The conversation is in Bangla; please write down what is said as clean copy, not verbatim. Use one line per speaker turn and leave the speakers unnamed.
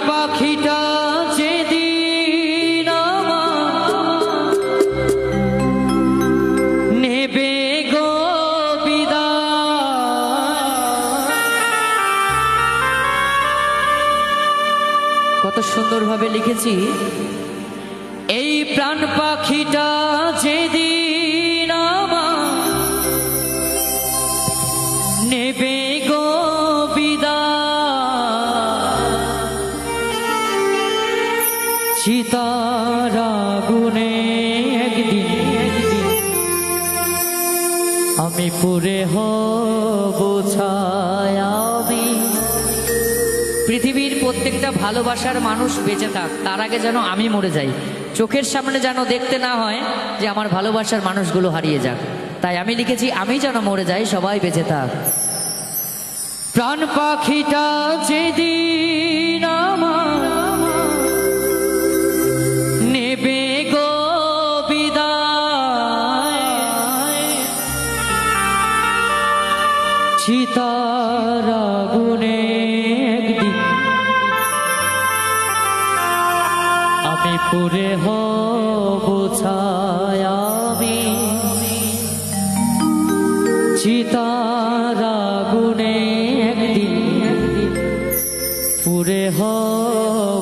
পাখিটা যেদিন আমার নেবে গো বিদায়। কত সুন্দরভাবে লিখেছি, এই প্রাণ পাখিটা যেদিন আমার নেবে গো চিতার আগুনে একদিন আমি পুড়ে হব ছায়া। পৃথিবীর প্রত্যেকটা ভালোবাসার মানুষ বেঁচে থাক, তার আগে যেন আমি মরে যাই, চোখের সামনে যেন দেখতে না হয় যে আমার ভালোবাসার মানুষগুলো হারিয়ে যাক। তাই আমি লিখেছি, আমি যেন মরে যাই, সবাই বেঁচে থাক। প্রাণ পাখিটা যেদিন আমার নেবে গো বিদায়, চিতার আগুনে একদিন আমি পুড়ে হব ছায়া। চিতার আগুনে একদিন পুড়ে হব